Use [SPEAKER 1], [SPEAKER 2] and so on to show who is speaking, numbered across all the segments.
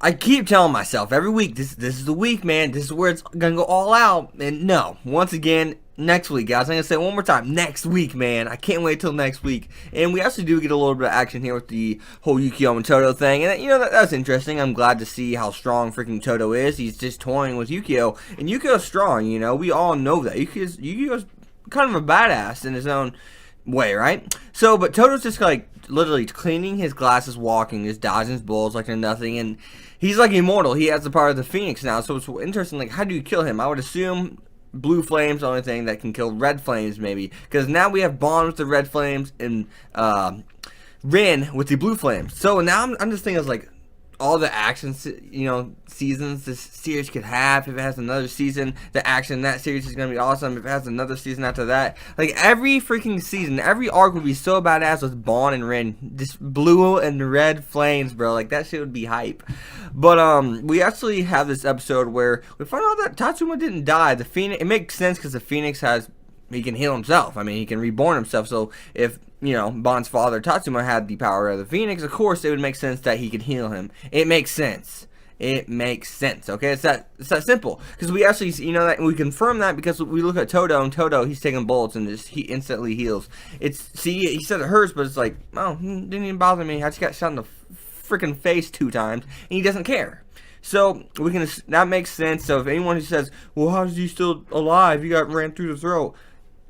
[SPEAKER 1] I keep telling myself every week, this is the week, man. This is where it's gonna go all out. And no, once again, next week, guys. I'm gonna say it one more time, next week, man. I can't wait till next week. And we actually do get a little bit of action here with the whole Yukio and Todo thing, and that's interesting. I'm glad to see how strong freaking Todo is. He's just toying with Yukio, and Yukio's strong. We all know that Yukio's kind of a badass in his own way, right? So, but Toto's just like literally cleaning his glasses, walking, just dodging his bulls like they're nothing, and he's like immortal. He has the power of the Phoenix now, so it's interesting. Like, how do you kill him? I would assume blue flames, the only thing that can kill red flames, maybe, because now we have Bond with the red flames and Rin with the blue flames. So now I'm just thinking of like all the action, seasons this series could have. If it has another season, the action in that series is going to be awesome. If it has another season after that, like every freaking season, every arc would be so badass with Bond and Rin, just blue and red flames, bro. Like, that shit would be hype. But we actually have this episode where we find out that Tatsuma didn't die. The Phoenix, it makes sense because the Phoenix he can heal himself. I mean, he can reborn himself. So if Bond's father Tatsuma had the power of the Phoenix, of course it would make sense that he could heal him. It makes sense. It makes sense. Okay, it's that simple. Because we actually, that we confirm that because we look at Todo, and Todo, he's taking bullets and he instantly heals. He said it hurts, but it's like, oh, didn't even bother me. I just got shot in the freaking face 2 times, and he doesn't care. So that makes sense. So if anyone who says, well, how is he still alive? He got ran through the throat.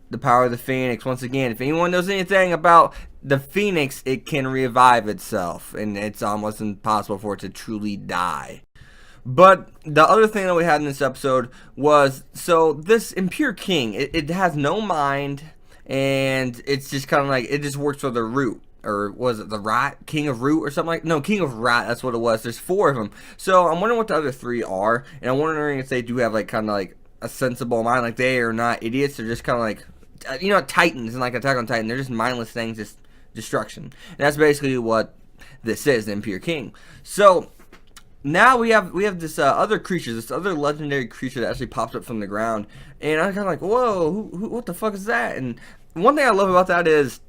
[SPEAKER 1] The power of the Phoenix. Once again, if anyone knows anything about the Phoenix, it can revive itself, and it's almost impossible for it to truly die. But the other thing that we had in this episode was, so this Impure King, it has no mind, and it's just kind of like, it just works for the root. Or was it the Rat? King of Root or something like? No, King of Rat, that's what it was. There's 4 of them. So I'm wondering what the other 3 are, and I'm wondering if they do have like kind of like a sensible mind, like they are not idiots. They're just kind of like, Titans and like Attack on Titan. They're just mindless things, just destruction. And that's basically what this is, the Impure King. So now we have this other creature, this other legendary creature that actually pops up from the ground, and I'm kind of like, whoa, what the fuck is that? And one thing I love about that is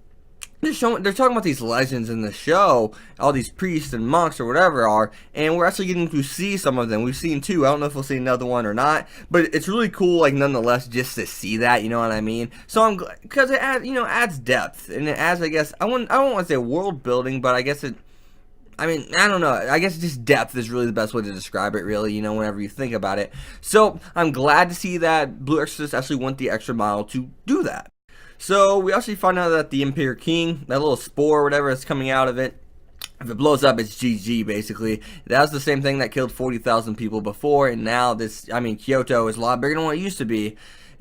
[SPEAKER 1] they're talking about these legends in the show, all these priests and monks or whatever are, and we're actually getting to see some of them. We've seen 2. I don't know if we'll see another one or not, but it's really cool, like, nonetheless, just to see that, you know what I mean? So I'm glad, because it adds depth, and it adds, I guess, I don't want to say world building, but I guess I don't know. I guess just depth is really the best way to describe it, really, whenever you think about it. So I'm glad to see that Blue Exorcist actually went the extra mile to do that. So we actually find out that the Impure King, that little spore or whatever is coming out of it, if it blows up, it's GG, basically. That was the same thing that killed 40,000 people before, and now Kyoto is a lot bigger than what it used to be.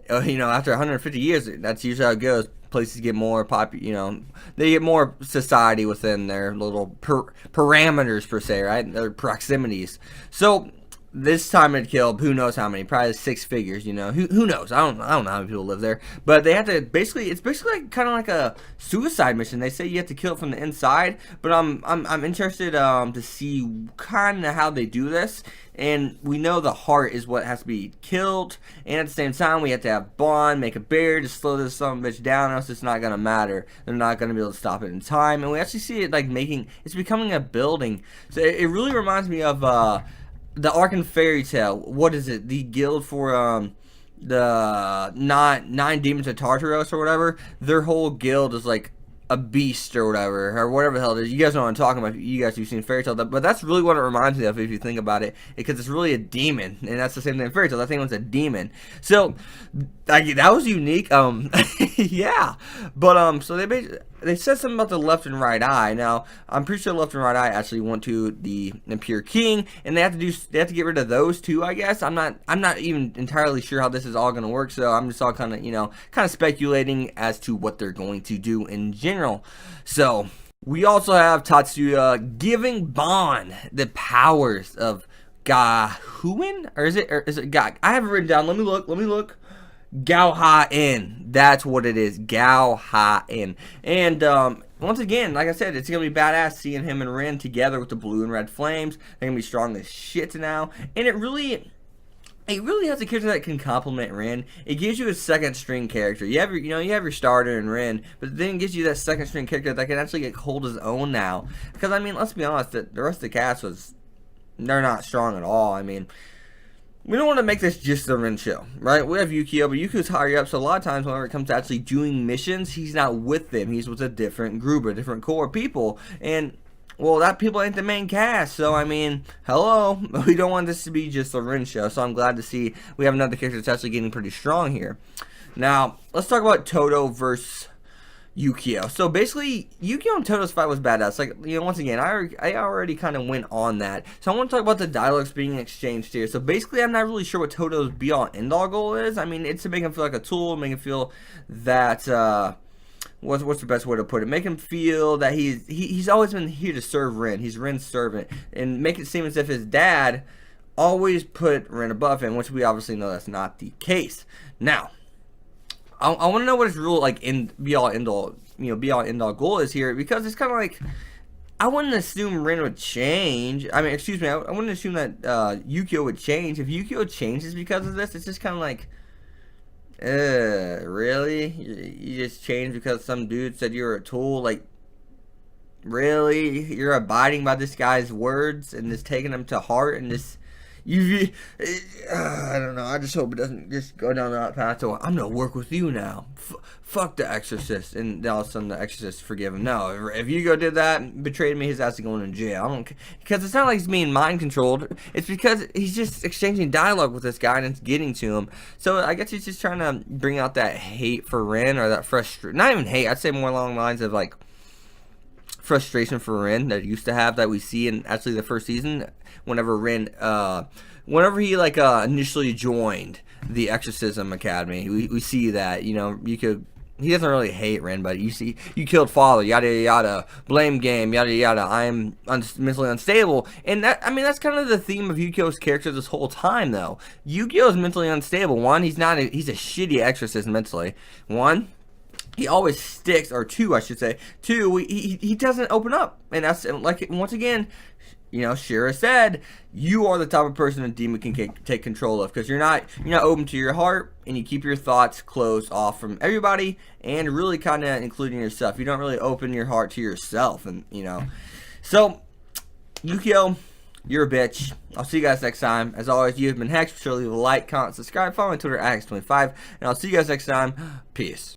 [SPEAKER 1] After 150 years, that's usually how it goes. Places get more they get more society within their little parameters, per se, right? Their proximities. So this time it killed who knows how many, probably 6 figures, who knows? I don't know how many people live there, but they have to it's basically like, kind of like a suicide mission. They say you have to kill it from the inside, but I'm interested to see kind of how they do this. And we know the heart is what has to be killed, and at the same time we have to have Bond make a barrier to slow this son of a bitch down, or else it's not gonna matter. They're not gonna be able to stop it in time, and we actually see it like it's becoming a building. So it really reminds me of the Arkan Fairy Tale. What is it? The guild for the nine demons of Tartaros or whatever. Their whole guild is like a beast or whatever the hell it is. You guys know what I'm talking about. You guys who've seen Fairy Tale, but that's really what it reminds me of if you think about it, because it's really a demon, and that's the same thing in Fairy Tale. That thing was a demon. So that was unique. Yeah, but so they said something about the left and right eye. Now I'm pretty sure the left and right eye actually went to the Impure King, and they have to get rid of those 2. I guess I'm not even entirely sure how this is all going to work. So I'm just all kind of speculating as to what they're going to do in general. So we also have Tatsuya giving Bond the powers of Gahuin, or is it Ga? I have it written down. Let me look. Gao-Ha-In. That's what it is. Gao-Ha-In. And once again, like I said, it's going to be badass seeing him and Rin together with the blue and red flames. They're going to be strong as shit now. And it really has a character that can complement Rin. It gives you a second string character. You have your starter in Rin, but then it gives you that second string character that can actually hold his own now. Because let's be honest, the rest of the cast was they're not strong at all. I mean, we don't want to make this just the Rin show, right? We have Yukio, but Yukio's higher up, so a lot of times whenever it comes to actually doing missions, he's not with them. He's with a different group, a different core of people, and well, that people ain't the main cast, so I mean, hello, we don't want this to be just the Rin show, so I'm glad to see we have another character that's actually getting pretty strong here. Now, let's talk about Todo versus Yukio. So basically, Yukio and Todo's fight was badass. Like, you know, once again, I already kind of went on that. So I want to talk about the dialogues being exchanged here. So basically, I'm not really sure what Todo's be-all end-all goal is. I mean, it's to make him feel like a tool, make him feel that, what's the best way to put it? Make him feel that he's always been here to serve Rin. He's Rin's servant. And make it seem as if his dad always put Rin above him, which we obviously know that's not the case. Now, I want to know what his real be all end all goal is here, because it's kind of like, I wouldn't assume Rin would change. I mean, excuse me, I wouldn't assume that Yukio would change. If Yukio changes because of this, it's just kind of like, really? You just changed because some dude said you were a tool? Like, really? You're abiding by this guy's words and just taking them to heart and just. I don't know. I just hope it doesn't just go down that path. So I'm gonna work with you now. Fuck the Exorcist, and then all of a sudden the Exorcist forgive him. No, if Yukio did that, betrayed me, his ass is going in jail. I don't, because it's not like he's being mind controlled. It's because he's just exchanging dialogue with this guy and it's getting to him. So I guess he's just trying to bring out that hate for Rin, or that frustration. Not even hate. I'd say more along the lines of like frustration for Rin that he used to have, that we see in actually the first season whenever Rin whenever he initially joined the Exorcism Academy. We see that, you know, he doesn't really hate Rin, but you see, you killed father, yada yada yada, blame game, yada yada, I'm mentally unstable. And that, I mean, that's kind of the theme of Yukio's character this whole time, though. Yukio is mentally unstable. One, he's a shitty exorcist mentally. One, he always sticks, or two, I should say. Two, he doesn't open up, and that's like, once again, you know, Shira said, you are the type of person a demon can take control of, because you're not open to your heart, and you keep your thoughts closed off from everybody, and really kind of including yourself. You don't really open your heart to yourself, and you know. So, Yukio, you're a bitch. I'll see you guys next time. As always, you have been Hex. Be sure to leave a like, comment, subscribe, follow me on Twitter at X25, and I'll see you guys next time. Peace.